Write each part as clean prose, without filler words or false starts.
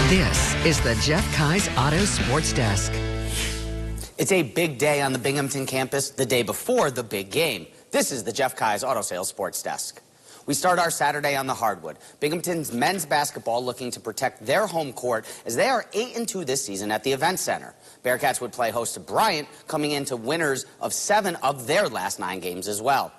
This is the Jeff Kai's Auto Sports Desk. It's a big day on the Binghamton campus, the day before the big game. This is the Jeff Kai's Auto Sales Sports Desk. We start our Saturday on the hardwood. Binghamton's men's basketball looking to protect their home court as they are 8-2 this season at the Event Center. Bearcats would play host to Bryant, coming into winners of 7 of their last 9 games as well.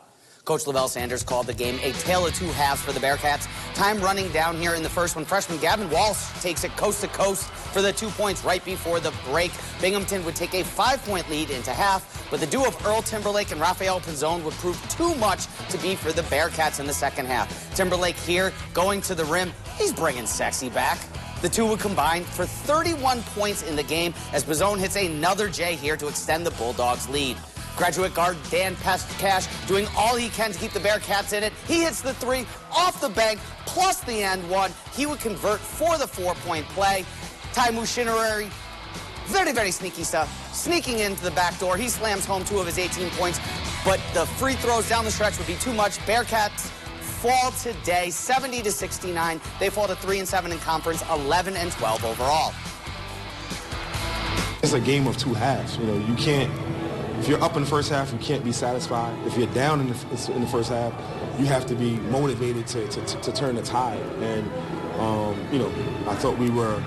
Coach Lavelle Sanders called the game a tale of two halves for the Bearcats. Time running down here in the first one. Freshman Gavin Walsh takes it coast to coast for the 2 points right before the break. Binghamton would take a 5-point lead into half, but the duo of Earl Timberlake and Rafael Pinzon would prove too much to be for the Bearcats in the second half. Timberlake here going to the rim. He's bringing sexy back. The two would combine for 31 points in the game as Pinzon hits another J here to extend the Bulldogs' lead. Graduate guard Dan Cash doing all he can to keep the Bearcats in it. He hits the 3 off the bank, plus the and one. He would convert for the 4-point play. Ty Mushinarari, very sneaky stuff. Sneaking into the back door. He slams home 2 of his 18 points, but the free throws down the stretch would be too much. Bearcats fall today, 70-69. They fall to 3-7 in conference, 11-12 overall. It's a game of two halves. You know, you can't. If you're up in the first half, you can't be satisfied. If you're down in the first half, you have to be motivated to turn the tide. And, you know, I thought we were,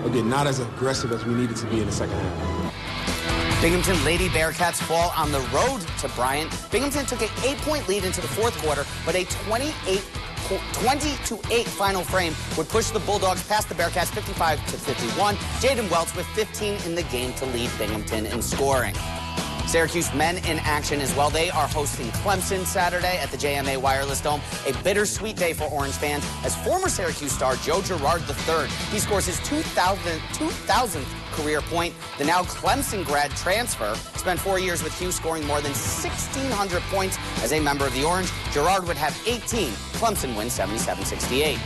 again, not as aggressive as we needed to be in the second half. Binghamton Lady Bearcats fall on the road to Bryant. Binghamton took an 8-point lead into the fourth quarter, but a 20-8 final frame would push the Bulldogs past the Bearcats 55-51. Jaden Welch with 15 in the game to lead Binghamton in scoring. Syracuse men in action as well. They are hosting Clemson Saturday at the JMA Wireless Dome. A bittersweet day for Orange fans as former Syracuse star Joe Girard III, he scores his 2000th career point. The now Clemson grad transfer spent 4 years with Hughes, scoring more than 1,600 points as a member of the Orange. Girard would have 18. Clemson wins 77-68.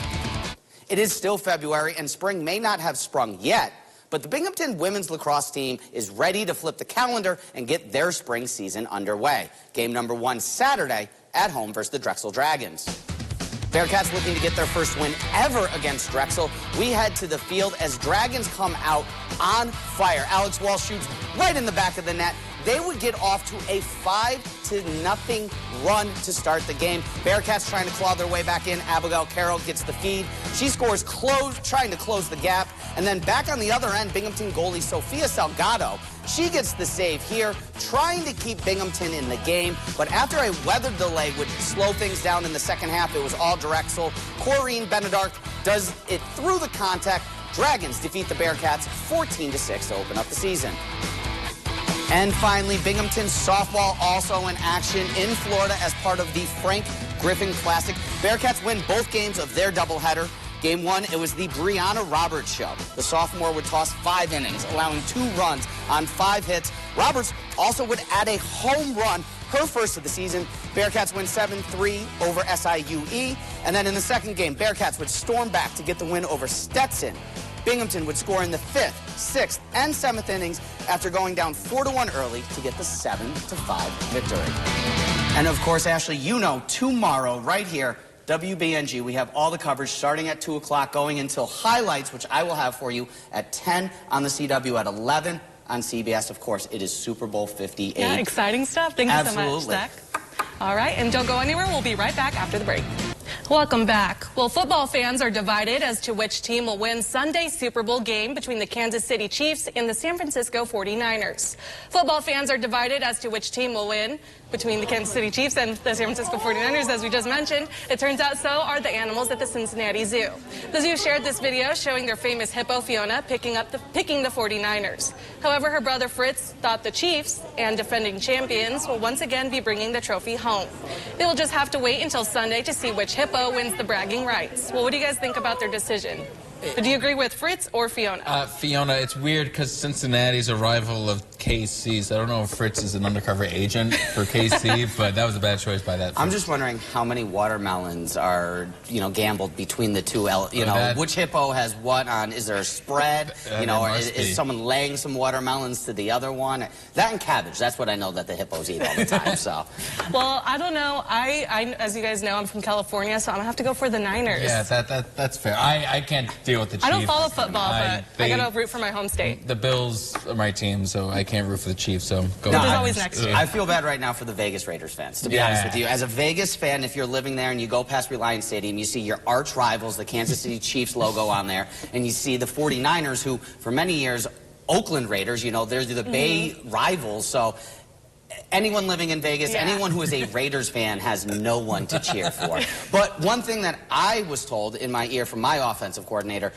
It is still February and spring may not have sprung yet, but the Binghamton women's lacrosse team is ready to flip the calendar and get their spring season underway. Game number 1 Saturday at home versus the Drexel Dragons. Bearcats looking to get their first win ever against Drexel. We head to the field as Dragons come out on fire. Alex Wall shoots right in the back of the net. They would get off to a 5-0 run to start the game. Bearcats trying to claw their way back in. Abigail Carroll gets the feed. She scores trying to close the gap. And then back on the other end, Binghamton goalie Sofia Salgado. She gets the save here, trying to keep Binghamton in the game. But after a weather delay would slow things down in the second half, it was all Drexel. Corrine Benedark does it through the contact. Dragons defeat the Bearcats 14-6 to open up the season. And finally, Binghamton softball also in action in Florida as part of the Frank Griffin Classic. Bearcats win both games of their doubleheader. Game 1, it was the Brianna Roberts show. The sophomore would toss 5 innings, allowing 2 runs on 5 hits. Roberts also would add a home run, her first of the season. Bearcats win 7-3 over SIUE. And then in the second game, Bearcats would storm back to get the win over Stetson. Binghamton would score in the 5th, 6th, and 7th innings after going down 4-1 early to get the 7-5 victory. And of course, Ashley, you know, tomorrow right here, WBNG, we have all the coverage starting at 2 o'clock going until highlights, which I will have for you at 10 on the CW, at 11 on CBS. Of course, it is Super Bowl 58. Yeah, exciting stuff. Thank you so much, Zach. All right, and don't go anywhere. We'll be right back after the break. Welcome back. Well, football fans are divided as to which team will win Sunday's Super Bowl game between the Kansas City Chiefs and the San Francisco 49ers. Football fans are divided as to which team will win between the Kansas City Chiefs and the San Francisco 49ers, as we just mentioned. It turns out so are the animals at the Cincinnati Zoo. The zoo shared this video showing their famous hippo Fiona picking the 49ers. However, her brother Fritz thought the Chiefs and defending champions will once again be bringing the trophy home. They will just have to wait until Sunday to see which hippo wins the bragging rights. Well, what do you guys think about their decision? Do you agree with Fritz or Fiona? Fiona. It's weird because Cincinnati's a rival of KC's. I don't know if Fritz is an undercover agent for KC, but that was a bad choice by that. I'm just wondering how many watermelons are, gambled between the two. Which hippo has what on? Is there a spread? Or is someone laying some watermelons to the other one? That and cabbage. That's what I know that the hippos eat all the time. So. Well, I don't know. I, as you guys know, I'm from California, so I'm gonna have to go for the Niners. Yeah, that's fair. I can't deal with the Chiefs. I don't follow football, but I got to root for my home state. The Bills are my team, so I can't root for the Chiefs. So go. Which is always next year. I feel bad right now for the Vegas Raiders fans, to be honest with you. As a Vegas fan, if you're living there and you go past Reliance Stadium, you see your arch rivals, the Kansas City Chiefs logo on there, and you see the 49ers, who for many years, Oakland Raiders, you know, they're the Bay rivals. So anyone living in Vegas, anyone who is a Raiders fan has no one to cheer for. But one thing that I was told in my ear from my offensive coordinator,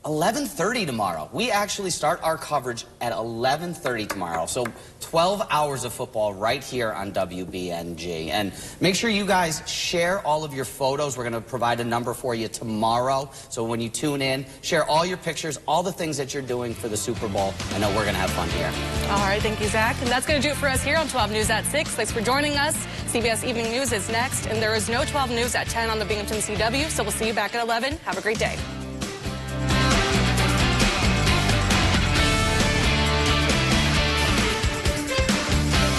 11:30 tomorrow. We actually start our coverage at 11:30 tomorrow. So 12 hours of football right here on WBNG. And make sure you guys share all of your photos. We're going to provide a number for you tomorrow. So when you tune in, share all your pictures, all the things that you're doing for the Super Bowl. I know we're going to have fun here. All right, thank you, Zach. And that's going to do it for us here on 12 News at 6. Thanks for joining us. CBS Evening News is next, and there is no 12 News at 10 on the Binghamton CW. So we'll see you back at 11. Have a great day.